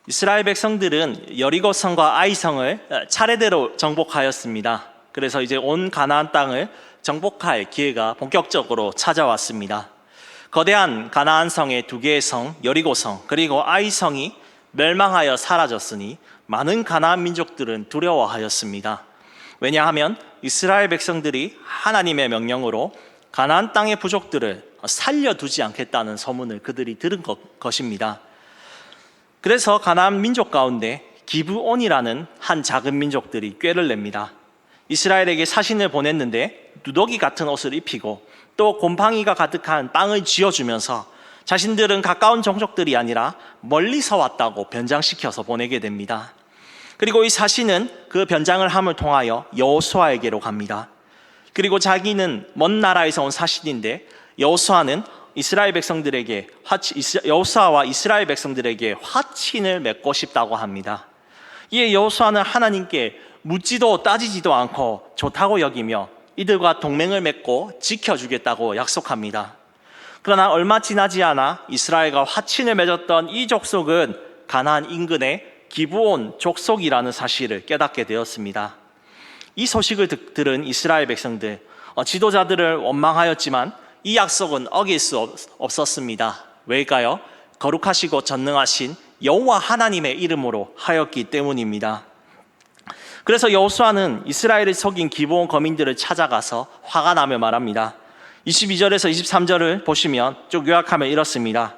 이스라엘 백성들은 여리고성과 아이성을 차례대로 정복하였습니다. 그래서 이제 온 가나안 땅을 정복할 기회가 본격적으로 찾아왔습니다. 거대한 가나안 성의 두 개의 성, 여리고성 그리고 아이성이 멸망하여 사라졌으니 많은 가나안 민족들은 두려워하였습니다. 왜냐하면 이스라엘 백성들이 하나님의 명령으로 가나안 땅의 부족들을 살려두지 않겠다는 소문을 그들이 들은 것입니다. 그래서 가나안 민족 가운데 기브온이라는 한 작은 민족들이 꾀를 냅니다. 이스라엘에게 사신을 보냈는데 누더기 같은 옷을 입히고 또 곰팡이가 가득한 빵을 쥐어주면서 자신들은 가까운 종족들이 아니라 멀리서 왔다고 변장시켜서 보내게 됩니다. 그리고 이 사신은 그 변장을 함을 통하여 여호수아에게로 갑니다. 그리고 자기는 먼 나라에서 온 사신인데 여호수아와 이스라엘 백성들에게 화친을 맺고 싶다고 합니다. 이에 여호수아는 하나님께 묻지도 따지지도 않고 좋다고 여기며 이들과 동맹을 맺고 지켜주겠다고 약속합니다. 그러나 얼마 지나지 않아 이스라엘과 화친을 맺었던 이 족속은 가나안 인근의 기브온 족속이라는 사실을 깨닫게 되었습니다. 이 소식을 들은 이스라엘 백성들, 지도자들을 원망하였지만 이 약속은 어길 수 없었습니다. 왜일까요? 거룩하시고 전능하신 여호와 하나님의 이름으로 하였기 때문입니다. 그래서 여호수아는 이스라엘을 속인 기브온 거민들을 찾아가서 화가 나며 말합니다. 22절에서 23절을 보시면 쭉 요약하면 이렇습니다.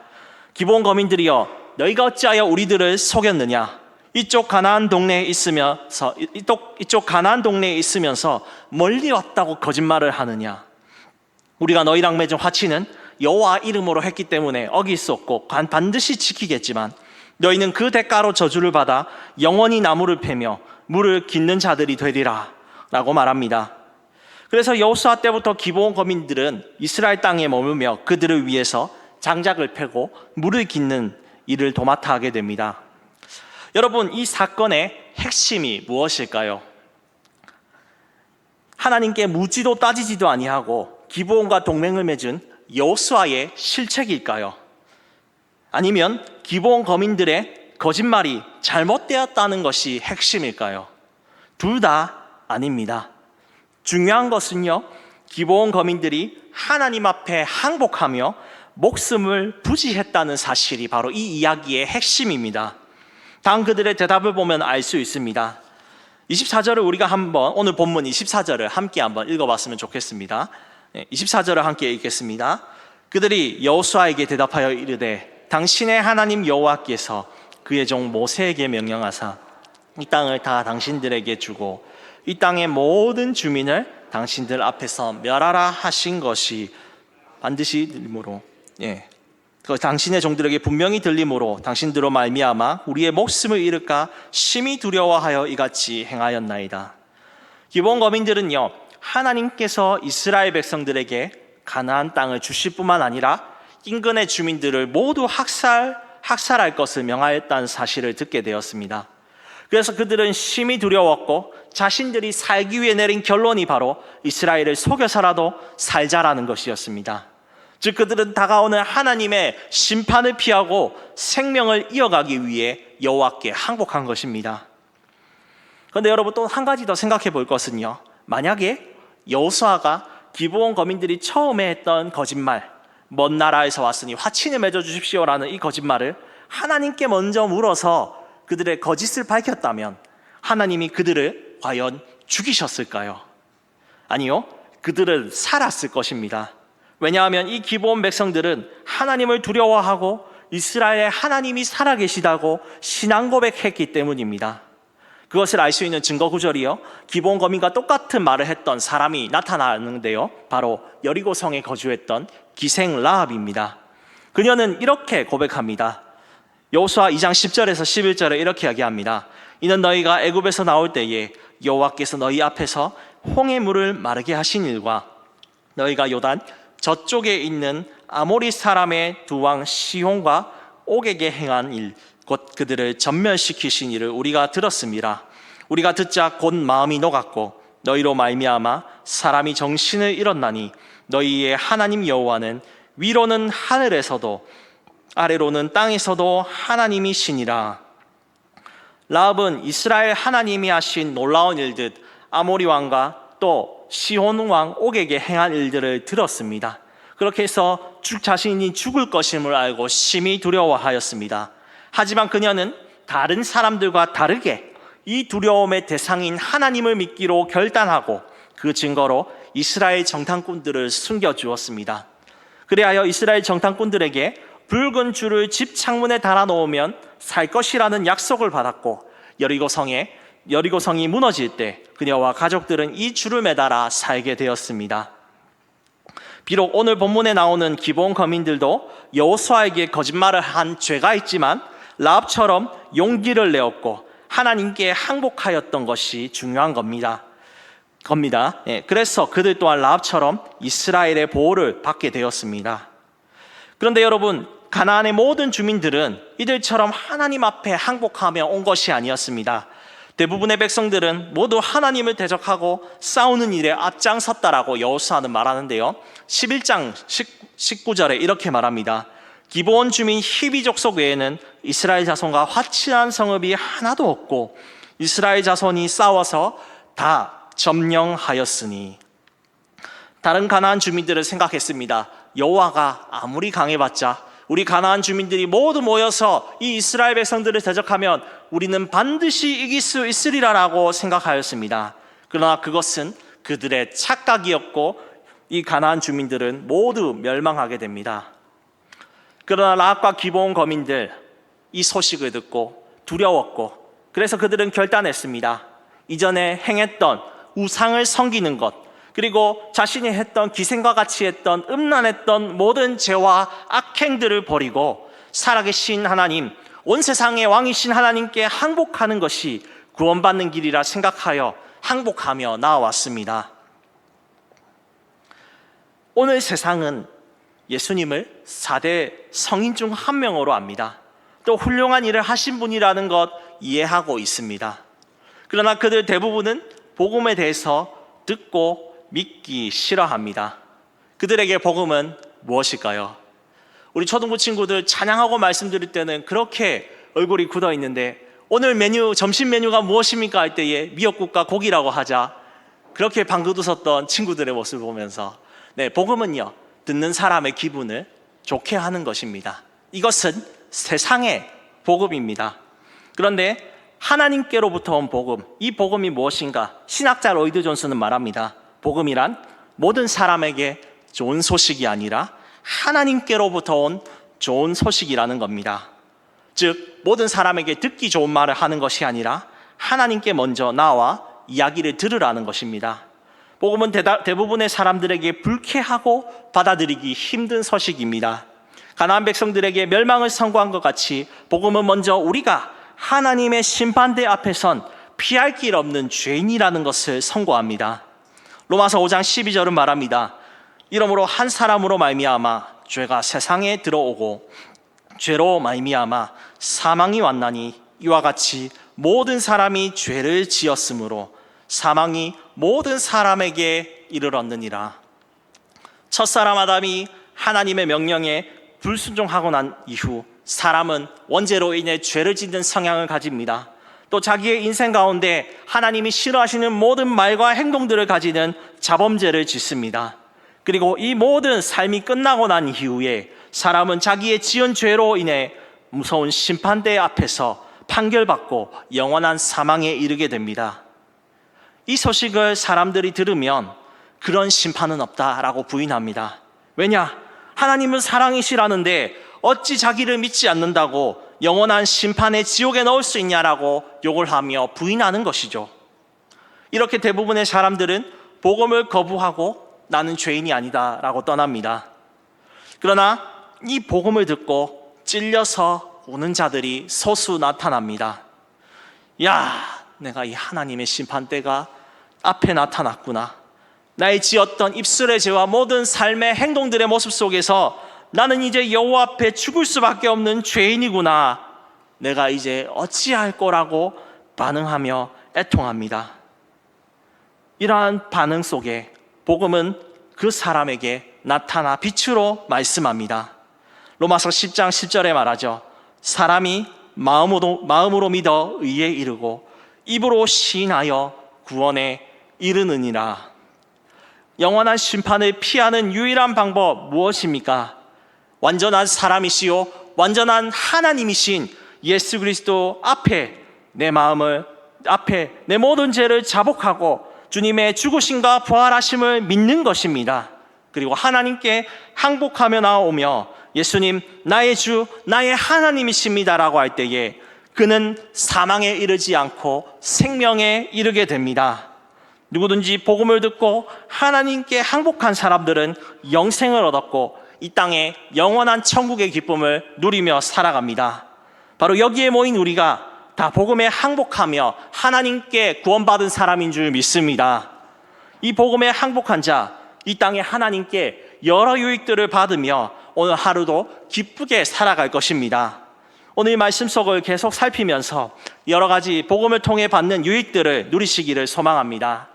기브온 거민들이여, 너희가 어찌하여 우리들을 속였느냐? 이쪽 가나안 동네에 있으면서 멀리 왔다고 거짓말을 하느냐? 우리가 너희랑 맺은 화친은 여호와 이름으로 했기 때문에 어길 수 없고 반드시 지키겠지만 너희는 그 대가로 저주를 받아 영원히 나무를 패며 물을 깃는 자들이 되리라 라고 말합니다. 그래서 여호수아 때부터 기브온 거민들은 이스라엘 땅에 머물며 그들을 위해서 장작을 패고 물을 깃는 일을 도맡아 하게 됩니다. 여러분, 이 사건의 핵심이 무엇일까요? 하나님께 묻지도 따지지도 아니하고 기브온과 동맹을 맺은 여호수아의 실책일까요? 아니면 기브온 거민들의 거짓말이 잘못되었다는 것이 핵심일까요? 둘 다 아닙니다. 중요한 것은요, 기브온 거민들이 하나님 앞에 항복하며 목숨을 부지했다는 사실이 바로 이 이야기의 핵심입니다. 다음 그들의 대답을 보면 알 수 있습니다. 24절을 우리가 오늘 본문 24절을 함께 한번 읽어봤으면 좋겠습니다. 24절을 함께 읽겠습니다. 그들이 여호수아에게 대답하여 이르되 당신의 하나님 여호와께서 그의 종 모세에게 명령하사 이 땅을 다 당신들에게 주고 이 땅의 모든 주민을 당신들 앞에서 멸하라 하신 것이 반드시 들림으로 당신의 종들에게 분명히 들림으로 당신들로 말미암아 우리의 목숨을 잃을까 심히 두려워하여 이같이 행하였나이다. 기브온 거민들은요, 하나님께서 이스라엘 백성들에게 가나안 땅을 주실 뿐만 아니라 인근의 주민들을 모두 학살할 것을 명하였다는 사실을 듣게 되었습니다. 그래서 그들은 심히 두려웠고 자신들이 살기 위해 내린 결론이 바로 이스라엘을 속여서라도 살자라는 것이었습니다. 즉 그들은 다가오는 하나님의 심판을 피하고 생명을 이어가기 위해 여호와께 항복한 것입니다. 그런데 여러분, 또 한 가지 더 생각해 볼 것은요, 만약에 여호수아가 기브온 거민들이 처음에 했던 거짓말, 먼 나라에서 왔으니 화친을 맺어 주십시오라는 이 거짓말을 하나님께 먼저 물어서 그들의 거짓을 밝혔다면 하나님이 그들을 과연 죽이셨을까요? 아니요, 그들은 살았을 것입니다. 왜냐하면 이 기브온 백성들은 하나님을 두려워하고 이스라엘의 하나님이 살아계시다고 신앙 고백했기 때문입니다. 그것을 알 수 있는 증거 구절이요, 기브온 거민과 똑같은 말을 했던 사람이 나타나는데요, 바로 여리고성에 거주했던 기생 라합입니다. 그녀는 이렇게 고백합니다. 여호수아 2장 10절에서 11절에 이렇게 이야기합니다. 이는 너희가 애굽에서 나올 때에 여호와께서 너희 앞에서 홍해 물을 마르게 하신 일과 너희가 요단 저쪽에 있는 아모리 사람의 두 왕 시혼과 옥에게 행한 일, 곧 그들을 전멸시키신 일을 우리가 들었습니다. 우리가 듣자 곧 마음이 녹았고 너희로 말미암아 사람이 정신을 잃었나니 너희의 하나님 여호와는 위로는 하늘에서도 아래로는 땅에서도 하나님이 신이라. 라합은 이스라엘 하나님이 하신 놀라운 일들, 아모리 왕과 또 시혼 왕 옥에게 행한 일들을 들었습니다. 그렇게 해서 자신이 죽을 것임을 알고 심히 두려워하였습니다. 하지만 그녀는 다른 사람들과 다르게 이 두려움의 대상인 하나님을 믿기로 결단하고 그 증거로 이스라엘 정탐꾼들을 숨겨주었습니다. 그리하여 이스라엘 정탐꾼들에게 붉은 줄을 집 창문에 달아놓으면 살 것이라는 약속을 받았고, 여리고성이 무너질 때 그녀와 가족들은 이 줄을 매달아 살게 되었습니다. 비록 오늘 본문에 나오는 기브온 거민들도 여호수아에게 거짓말을 한 죄가 있지만 라합처럼 용기를 내었고 하나님께 항복하였던 것이 중요한 겁니다. 그래서 그들 또한 라합처럼 이스라엘의 보호를 받게 되었습니다. 그런데 여러분, 가나안의 모든 주민들은 이들처럼 하나님 앞에 항복하며 온 것이 아니었습니다. 대부분의 백성들은 모두 하나님을 대적하고 싸우는 일에 앞장섰다라고 여호수아는 말하는데요, 11장 19절에 이렇게 말합니다. 기브온 주민 히비 족속 외에는 이스라엘 자손과 화친한 성읍이 하나도 없고 이스라엘 자손이 싸워서 다 점령하였으니. 다른 가나안 주민들은 생각했습니다. 여호와가 아무리 강해봤자 우리 가나안 주민들이 모두 모여서 이 이스라엘 백성들을 대적하면 우리는 반드시 이길 수 있으리라라고 생각하였습니다. 그러나 그것은 그들의 착각이었고 이 가나안 주민들은 모두 멸망하게 됩니다. 그러나 라합과 기브온 거민들, 이 소식을 듣고 두려웠고, 그래서 그들은 결단했습니다. 이전에 행했던 우상을 섬기는 것, 그리고 자신이 했던 기생과 같이 했던 음란했던 모든 죄와 악행들을 버리고 살아계신 하나님, 온 세상의 왕이신 하나님께 항복하는 것이 구원받는 길이라 생각하여 항복하며 나아왔습니다. 오늘 세상은 예수님을 4대 성인 중 한 명으로 압니다. 또 훌륭한 일을 하신 분이라는 것 이해하고 있습니다. 그러나 그들 대부분은 복음에 대해서 듣고 믿기 싫어합니다. 그들에게 복음은 무엇일까요? 우리 초등부 친구들 찬양하고 말씀드릴 때는 그렇게 얼굴이 굳어 있는데 오늘 점심 메뉴가 무엇입니까? 할 때에 미역국과 고기라고 하자 그렇게 방긋 웃었던 친구들의 모습을 보면서, 복음은요, 듣는 사람의 기분을 좋게 하는 것입니다. 이것은 세상의 복음입니다. 그런데 하나님께로부터 온 복음, 이 복음이 무엇인가? 신학자 로이드 존슨은 말합니다. 복음이란 모든 사람에게 좋은 소식이 아니라 하나님께로부터 온 좋은 소식이라는 겁니다. 즉, 모든 사람에게 듣기 좋은 말을 하는 것이 아니라 하나님께 먼저 나와 이야기를 들으라는 것입니다. 복음은 대부분의 사람들에게 불쾌하고 받아들이기 힘든 소식입니다. 가나안 백성들에게 멸망을 선고한 것 같이 복음은 먼저 우리가 하나님의 심판대 앞에선 피할 길 없는 죄인이라는 것을 선고합니다. 로마서 5장 12절은 말합니다. 이러므로 한 사람으로 말미암아 죄가 세상에 들어오고 죄로 말미암아 사망이 왔나니 이와 같이 모든 사람이 죄를 지었으므로 사망이 모든 사람에게 이르렀느니라. 첫사람 아담이 하나님의 명령에 불순종하고 난 이후 사람은 원죄로 인해 죄를 짓는 성향을 가집니다. 또 자기의 인생 가운데 하나님이 싫어하시는 모든 말과 행동들을 가지는 자범죄를 짓습니다. 그리고 이 모든 삶이 끝나고 난 이후에 사람은 자기의 지은 죄로 인해 무서운 심판대 앞에서 판결받고 영원한 사망에 이르게 됩니다. 이 소식을 사람들이 들으면 그런 심판은 없다라고 부인합니다. 왜냐? 하나님은 사랑이시라는데 어찌 자기를 믿지 않는다고 영원한 심판의 지옥에 넣을 수 있냐라고 욕을 하며 부인하는 것이죠. 이렇게 대부분의 사람들은 복음을 거부하고 나는 죄인이 아니다라고 떠납니다. 그러나 이 복음을 듣고 찔려서 우는 자들이 소수 나타납니다. 내가 이 하나님의 심판대가 앞에 나타났구나. 나의 지었던 입술의 죄와 모든 삶의 행동들의 모습 속에서 나는 이제 여호와 앞에 죽을 수밖에 없는 죄인이구나. 내가 이제 어찌할 거라고 반응하며 애통합니다. 이러한 반응 속에 복음은 그 사람에게 나타나 빛으로 말씀합니다. 로마서 10장 10절에 말하죠. 사람이 마음으로 믿어 의에 이르고 입으로 시인하여 구원에 이르느니라. 영원한 심판을 피하는 유일한 방법 무엇입니까? 완전한 사람이시요 완전한 하나님이신 예수 그리스도 앞에 내 모든 죄를 자복하고 주님의 죽으심과 부활하심을 믿는 것입니다. 그리고 하나님께 항복하며 나오며 예수님 나의 주 나의 하나님이십니다라고 할 때에 그는 사망에 이르지 않고 생명에 이르게 됩니다. 누구든지 복음을 듣고 하나님께 항복한 사람들은 영생을 얻었고 이 땅에 영원한 천국의 기쁨을 누리며 살아갑니다. 바로 여기에 모인 우리가 다 복음에 항복하며 하나님께 구원받은 사람인 줄 믿습니다. 이 복음에 항복한 자, 이 땅에 하나님께 여러 유익들을 받으며 오늘 하루도 기쁘게 살아갈 것입니다. 오늘 말씀 속을 계속 살피면서 여러 가지 복음을 통해 받는 유익들을 누리시기를 소망합니다.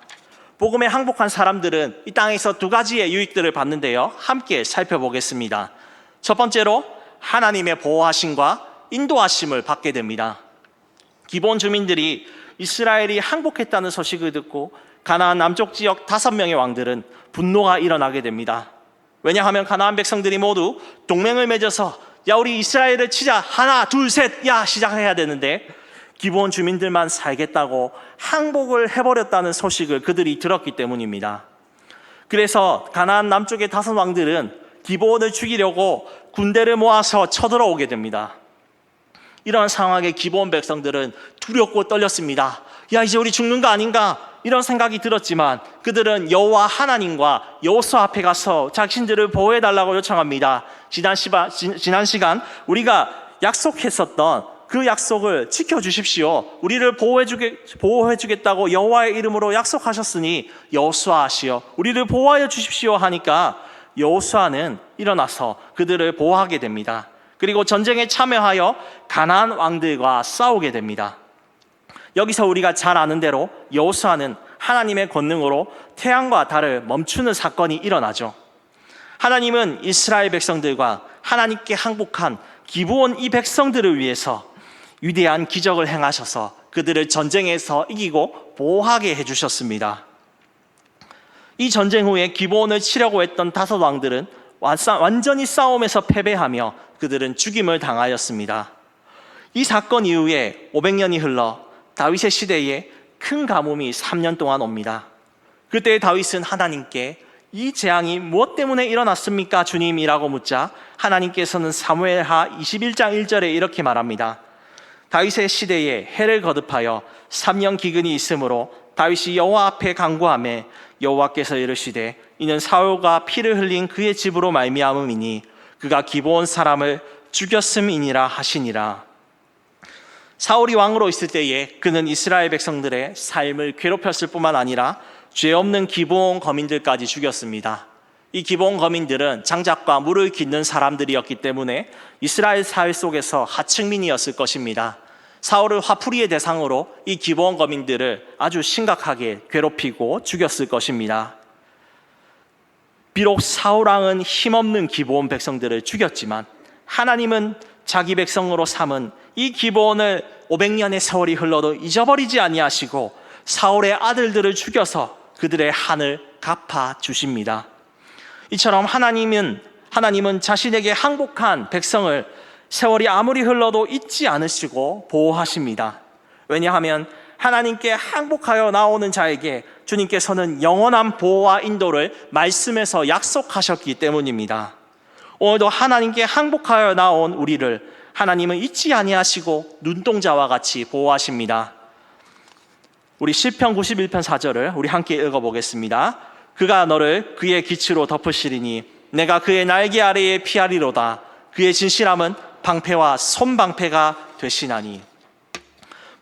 복음에 항복한 사람들은 이 땅에서 두 가지의 유익들을 받는데요. 함께 살펴보겠습니다. 첫 번째로 하나님의 보호하심과 인도하심을 받게 됩니다. 기브온 주민들이 이스라엘이 항복했다는 소식을 듣고 가나안 남쪽 지역 5명의 왕들은 분노가 일어나게 됩니다. 왜냐하면 가나안 백성들이 모두 동맹을 맺어서 야 우리 이스라엘을 치자 하나 둘 셋 야 시작해야 되는데 기브온 주민들만 살겠다고 항복을 해버렸다는 소식을 그들이 들었기 때문입니다. 그래서 가나안 남쪽의 5 왕들은 기브온을 죽이려고 군대를 모아서 쳐들어오게 됩니다. 이런 상황에 기브온 백성들은 두렵고 떨렸습니다. 야 이제 우리 죽는 거 아닌가 이런 생각이 들었지만 그들은 여호와 하나님과 여호수아 앞에 가서 자신들을 보호해달라고 요청합니다. 지난 시간 우리가 약속했었던 그 약속을 지켜주십시오. 우리를 보호해주겠다고 여호와의 이름으로 약속하셨으니 여호수아시여 우리를 보호하여 주십시오 하니까 여호수아는 일어나서 그들을 보호하게 됩니다. 그리고 전쟁에 참여하여 가나안 왕들과 싸우게 됩니다. 여기서 우리가 잘 아는 대로 여호수아는 하나님의 권능으로 태양과 달을 멈추는 사건이 일어나죠. 하나님은 이스라엘 백성들과 하나님께 항복한 기브온 이 백성들을 위해서 위대한 기적을 행하셔서 그들을 전쟁에서 이기고 보호하게 해주셨습니다. 이 전쟁 후에 기브온을 치려고 했던 5 왕들은 완전히 싸움에서 패배하며 그들은 죽임을 당하였습니다. 이 사건 이후에 500년이 흘러 다윗의 시대에 큰 가뭄이 3년 동안 옵니다. 그때 다윗은 하나님께 이 재앙이 무엇 때문에 일어났습니까 주님이라고 묻자 하나님께서는 사무엘하 21장 1절에 이렇게 말합니다. 다윗의 시대에 해를 거듭하여 3년 기근이 있으므로 다윗이 여호와 앞에 간구하매 여호와께서 이르시되 이는 사울과 피를 흘린 그의 집으로 말미암음이니 그가 기브온 사람을 죽였음이니라 하시니라. 사울이 왕으로 있을 때에 그는 이스라엘 백성들의 삶을 괴롭혔을 뿐만 아니라 죄 없는 기브온 거민들까지 죽였습니다. 이 기브온 거민들은 장작과 물을 깃는 사람들이었기 때문에 이스라엘 사회 속에서 하층민이었을 것입니다. 사울을 화풀이의 대상으로 이 기브온 거민들을 아주 심각하게 괴롭히고 죽였을 것입니다. 비록 사울 왕은 힘없는 기브온 백성들을 죽였지만 하나님은 자기 백성으로 삼은 이 기브온을 500년의 세월이 흘러도 잊어버리지 아니하시고 사울의 아들들을 죽여서 그들의 한을 갚아 주십니다. 이처럼 하나님은 자신에게 항복한 백성을 세월이 아무리 흘러도 잊지 않으시고 보호하십니다. 왜냐하면 하나님께 항복하여 나오는 자에게 주님께서는 영원한 보호와 인도를 말씀에서 약속하셨기 때문입니다. 오늘도 하나님께 항복하여 나온 우리를 하나님은 잊지 아니하시고 눈동자와 같이 보호하십니다. 우리 시편 91편 4절을 우리 함께 읽어보겠습니다. 그가 너를 그의 기치로 덮으시리니 내가 그의 날개 아래에 피하리로다. 그의 진실함은 방패와 손방패가 되시나니.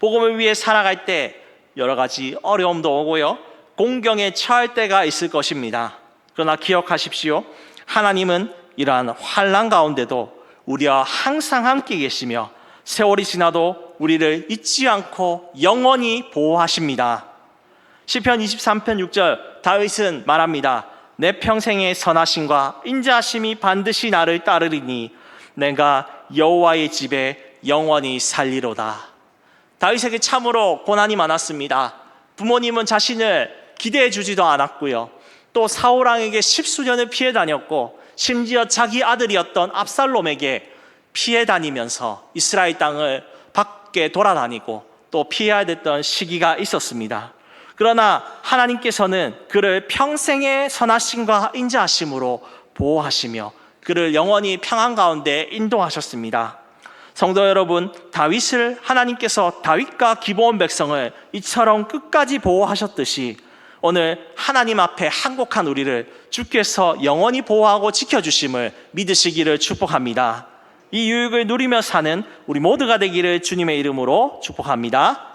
복음을 위해 살아갈 때 여러 가지 어려움도 오고요, 공경에 처할 때가 있을 것입니다. 그러나 기억하십시오. 하나님은 이러한 환난 가운데도 우리와 항상 함께 계시며 세월이 지나도 우리를 잊지 않고 영원히 보호하십니다. 시편 23편 6절 다윗은 말합니다. 내 평생의 선하심과 인자하심이 반드시 나를 따르리니 내가 여호와의 집에 영원히 살리로다. 다윗에게 참으로 고난이 많았습니다. 부모님은 자신을 기대해 주지도 않았고요. 또 사울 왕에게 십수년을 피해 다녔고 심지어 자기 아들이었던 압살롬에게 피해 다니면서 이스라엘 땅을 밖에 돌아다니고 또 피해야 됐던 시기가 있었습니다. 그러나 하나님께서는 그를 평생의 선하심과 인자하심으로 보호하시며 그를 영원히 평안 가운데 인도하셨습니다. 성도 여러분, 다윗을 하나님께서 다윗과 기브온 백성을 이처럼 끝까지 보호하셨듯이 오늘 하나님 앞에 항복한 우리를 주께서 영원히 보호하고 지켜주심을 믿으시기를 축복합니다. 이 유익을 누리며 사는 우리 모두가 되기를 주님의 이름으로 축복합니다.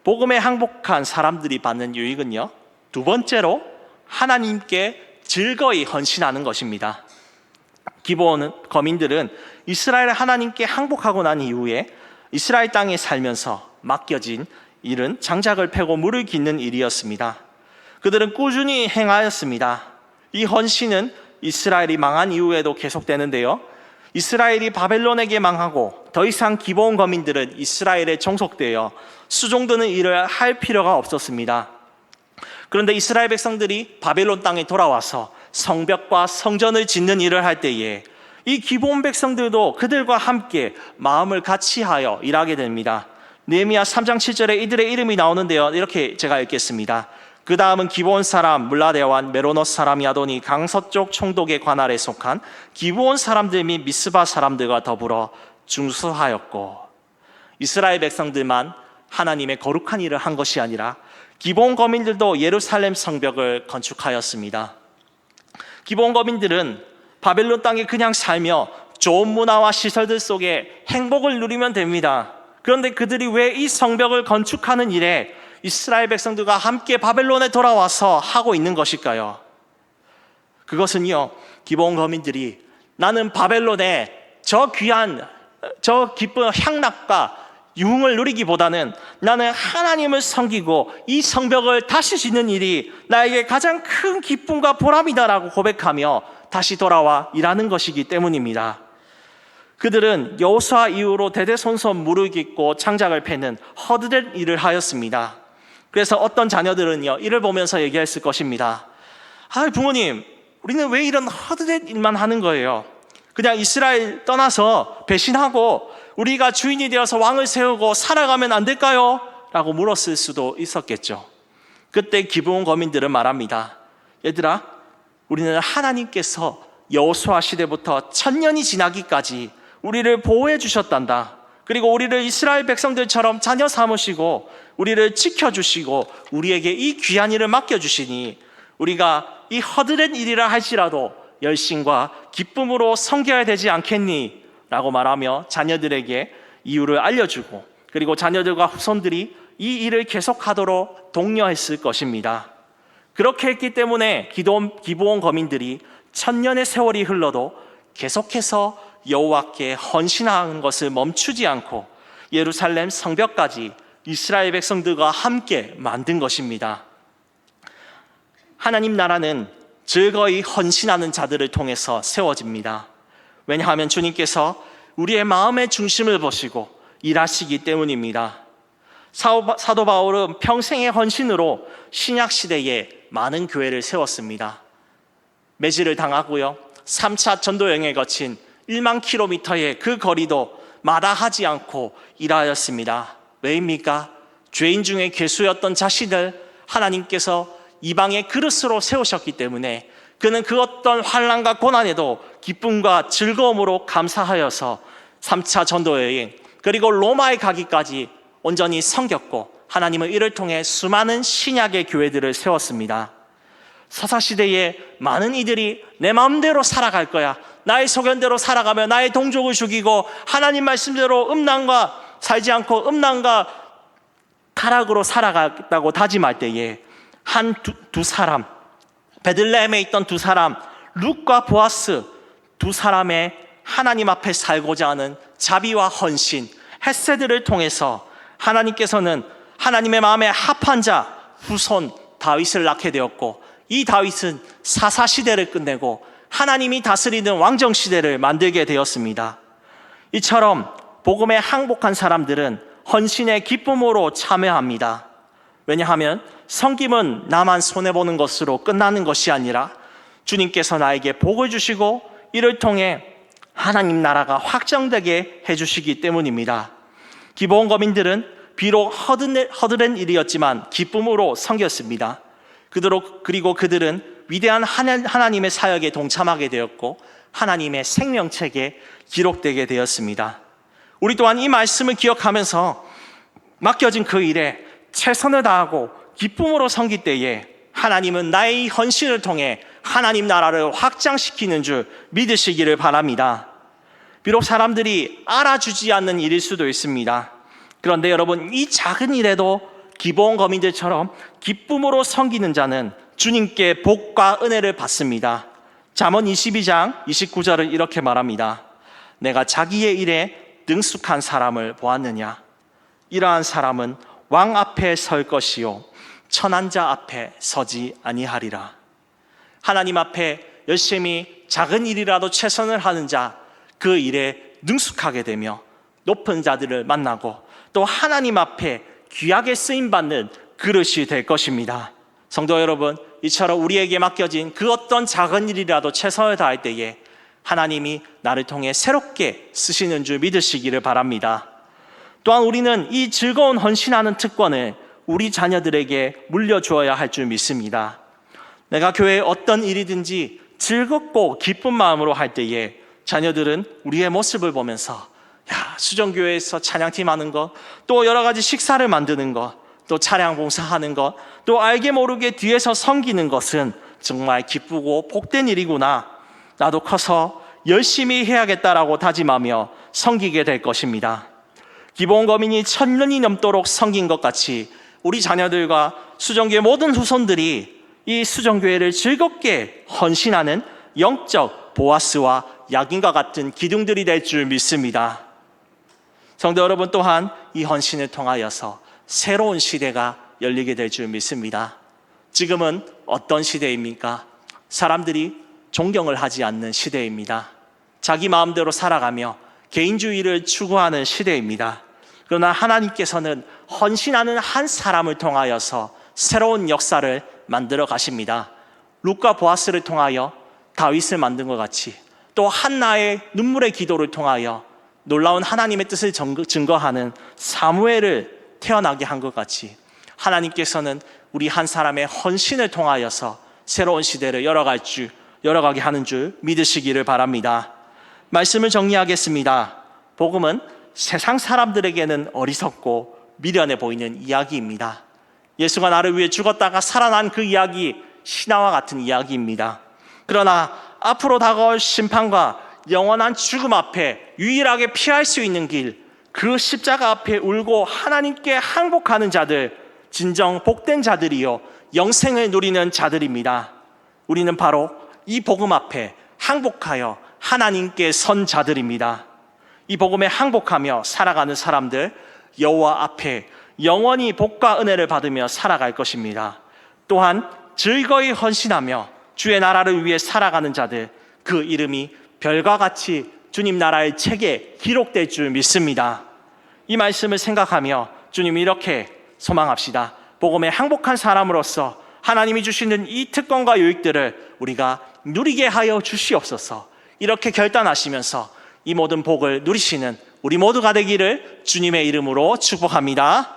복음에 항복한 사람들이 받는 유익은요, 두 번째로 하나님께 즐거이 헌신하는 것입니다. 기브온 거민들은 이스라엘 하나님께 항복하고 난 이후에 이스라엘 땅에 살면서 맡겨진 일은 장작을 패고 물을 깃는 일이었습니다. 그들은 꾸준히 행하였습니다. 이 헌신은 이스라엘이 망한 이후에도 계속되는데요, 이스라엘이 바벨론에게 망하고 더 이상 기브온 거민들은 이스라엘에 종속되어 수종드는 일을 할 필요가 없었습니다. 그런데 이스라엘 백성들이 바벨론 땅에 돌아와서 성벽과 성전을 짓는 일을 할 때에 이 기브온 백성들도 그들과 함께 마음을 같이하여 일하게 됩니다. 느헤미야 3장 7절에 이들의 이름이 나오는데요, 이렇게 제가 읽겠습니다. 그 다음은 기브온 사람 물라대완 메로노스 사람 야돈이 강서쪽 총독의 관할에 속한 기브온 사람들 및 미스바 사람들과 더불어 중수하였고, 이스라엘 백성들만 하나님의 거룩한 일을 한 것이 아니라 기브온 거민들도 예루살렘 성벽을 건축하였습니다. 기브온 거민들은 바벨론 땅에 그냥 살며 좋은 문화와 시설들 속에 행복을 누리면 됩니다. 그런데 그들이 왜 이 성벽을 건축하는 일에 이스라엘 백성들과 함께 바벨론에 돌아와서 하고 있는 것일까요? 그것은요, 기브온 거민들이 나는 바벨론에 저 귀한 저 기쁜 향락과 유흥을 누리기보다는 나는 하나님을 섬기고 이 성벽을 다시 짓는 일이 나에게 가장 큰 기쁨과 보람이다라고 고백하며 다시 돌아와 일하는 것이기 때문입니다. 그들은 여호수아 이후로 대대손손 물을 깃고 창작을 패는 헛된 일을 하였습니다. 그래서 어떤 자녀들은요, 이를 보면서 얘기했을 것입니다. 부모님, 우리는 왜 이런 헛된 일만 하는 거예요? 그냥 이스라엘 떠나서 배신하고 우리가 주인이 되어서 왕을 세우고 살아가면 안 될까요? 라고 물었을 수도 있었겠죠. 그때 기브온 거민들은 말합니다. 얘들아, 우리는 하나님께서 여호수아 시대부터 1000년이 지나기까지 우리를 보호해 주셨단다. 그리고 우리를 이스라엘 백성들처럼 자녀 삼으시고 우리를 지켜주시고 우리에게 이 귀한 일을 맡겨주시니 우리가 이 허드렛 일이라 할지라도 열심과 기쁨으로 섬겨야 되지 않겠니? 라고 말하며 자녀들에게 이유를 알려주고, 그리고 자녀들과 후손들이 이 일을 계속하도록 독려했을 것입니다. 그렇게 했기 때문에 기브온 거민들이 1000년의 세월이 흘러도 계속해서 여호와께 헌신하는 것을 멈추지 않고 예루살렘 성벽까지 이스라엘 백성들과 함께 만든 것입니다. 하나님 나라는 즐거이 헌신하는 자들을 통해서 세워집니다. 왜냐하면 주님께서 우리의 마음의 중심을 보시고 일하시기 때문입니다. 사도 바울은 평생의 헌신으로 신약 시대에 많은 교회를 세웠습니다. 매질을 당하고요, 3차 전도 여행에 거친 1만 킬로미터의 그 거리도 마다하지 않고 일하였습니다. 왜입니까? 죄인 중에 괴수였던 자신을 하나님께서 이방의 그릇으로 세우셨기 때문에 그는 그 어떤 환난과 고난에도 기쁨과 즐거움으로 감사하여서 3차 전도 여행, 그리고 로마에 가기까지 온전히 섬겼고 하나님은 이를 통해 수많은 신약의 교회들을 세웠습니다. 사사시대에 많은 이들이 내 마음대로 살아갈 거야, 나의 소견대로 살아가며 나의 동족을 죽이고 하나님 말씀대로 음란과 살지 않고 음란과 타락으로 살아가겠다고 다짐할 때에 두 사람, 베들레헴에 있던 두 사람, 룻과 보아스, 두 사람의 하나님 앞에 살고자 하는 자비와 헌신, 헤세드를 통해서 하나님께서는 하나님의 마음에 합한 자 후손 다윗을 낳게 되었고, 이 다윗은 사사시대를 끝내고 하나님이 다스리는 왕정 시대를 만들게 되었습니다. 이처럼 복음에 항복한 사람들은 헌신의 기쁨으로 참여합니다. 왜냐하면 섬김은 나만 손해보는 것으로 끝나는 것이 아니라 주님께서 나에게 복을 주시고 이를 통해 하나님 나라가 확장되게 해주시기 때문입니다. 기브온 거민들은 비록 허드렛 일이었지만 기쁨으로 섬겼습니다. 그리고 그들은 위대한 하나님의 사역에 동참하게 되었고 하나님의 생명책에 기록되게 되었습니다. 우리 또한 이 말씀을 기억하면서 맡겨진 그 일에 최선을 다하고 기쁨으로 섬길 때에 하나님은 나의 이 헌신을 통해 하나님 나라를 확장시키는 줄 믿으시기를 바랍니다. 비록 사람들이 알아주지 않는 일일 수도 있습니다. 그런데 여러분, 이 작은 일에도 기브온 거민들처럼 기쁨으로 섬기는 자는 주님께 복과 은혜를 받습니다. 잠언 22장 29절을 이렇게 말합니다. 내가 자기의 일에 능숙한 사람을 보았느냐? 이러한 사람은 왕 앞에 설 것이요 천한 자 앞에 서지 아니하리라. 하나님 앞에 열심히 작은 일이라도 최선을 하는 자, 그 일에 능숙하게 되며 높은 자들을 만나고 또 하나님 앞에 귀하게 쓰임받는 그릇이 될 것입니다. 성도 여러분, 이처럼 우리에게 맡겨진 그 어떤 작은 일이라도 최선을 다할 때에 하나님이 나를 통해 새롭게 쓰시는 줄 믿으시기를 바랍니다. 또한 우리는 이 즐거운 헌신하는 특권을 우리 자녀들에게 물려주어야 할 줄 믿습니다. 내가 교회에 어떤 일이든지 즐겁고 기쁜 마음으로 할 때에 자녀들은 우리의 모습을 보면서 수정교회에서 찬양팀 하는 것, 또 여러 가지 식사를 만드는 것, 또 차량 봉사하는 것, 또 알게 모르게 뒤에서 섬기는 것은 정말 기쁘고 복된 일이구나, 나도 커서 열심히 해야겠다라고 다짐하며 섬기게 될 것입니다. 기브온 거민이 1000년이 넘도록 섬긴 것 같이 우리 자녀들과 수정교회 모든 후손들이 이 수정교회를 즐겁게 헌신하는 영적 보아스와 야긴과 같은 기둥들이 될 줄 믿습니다. 성도 여러분, 또한 이 헌신을 통하여서 새로운 시대가 열리게 될 줄 믿습니다. 지금은 어떤 시대입니까? 사람들이 존경을 하지 않는 시대입니다. 자기 마음대로 살아가며 개인주의를 추구하는 시대입니다. 그러나 하나님께서는 헌신하는 한 사람을 통하여서 새로운 역사를 만들어 가십니다. 룻과 보아스를 통하여 다윗을 만든 것 같이, 또 한나의 눈물의 기도를 통하여 놀라운 하나님의 뜻을 증거하는 사무엘을 태어나게 한 것 같이 하나님께서는 우리 한 사람의 헌신을 통하여서 새로운 시대를 열어가게 하는 줄 믿으시기를 바랍니다. 말씀을 정리하겠습니다. 복음은 세상 사람들에게는 어리석고 미련해 보이는 이야기입니다. 예수가 나를 위해 죽었다가 살아난 그 이야기, 신화와 같은 이야기입니다. 그러나 앞으로 다가올 심판과 영원한 죽음 앞에 유일하게 피할 수 있는 길, 그 십자가 앞에 울고 하나님께 항복하는 자들, 진정 복된 자들이요 영생을 누리는 자들입니다. 우리는 바로 이 복음 앞에 항복하여 하나님께 선 자들입니다. 이 복음에 항복하며 살아가는 사람들, 여호와 앞에 영원히 복과 은혜를 받으며 살아갈 것입니다. 또한 즐거이 헌신하며 주의 나라를 위해 살아가는 자들, 그 이름이 별과 같이 주님 나라의 책에 기록될 줄 믿습니다. 이 말씀을 생각하며 주님 이렇게 소망합시다. 복음에 항복한 사람으로서 하나님이 주시는 이 특권과 유익들을 우리가 누리게 하여 주시옵소서. 이렇게 결단하시면서 이 모든 복을 누리시는 우리 모두가 되기를 주님의 이름으로 축복합니다.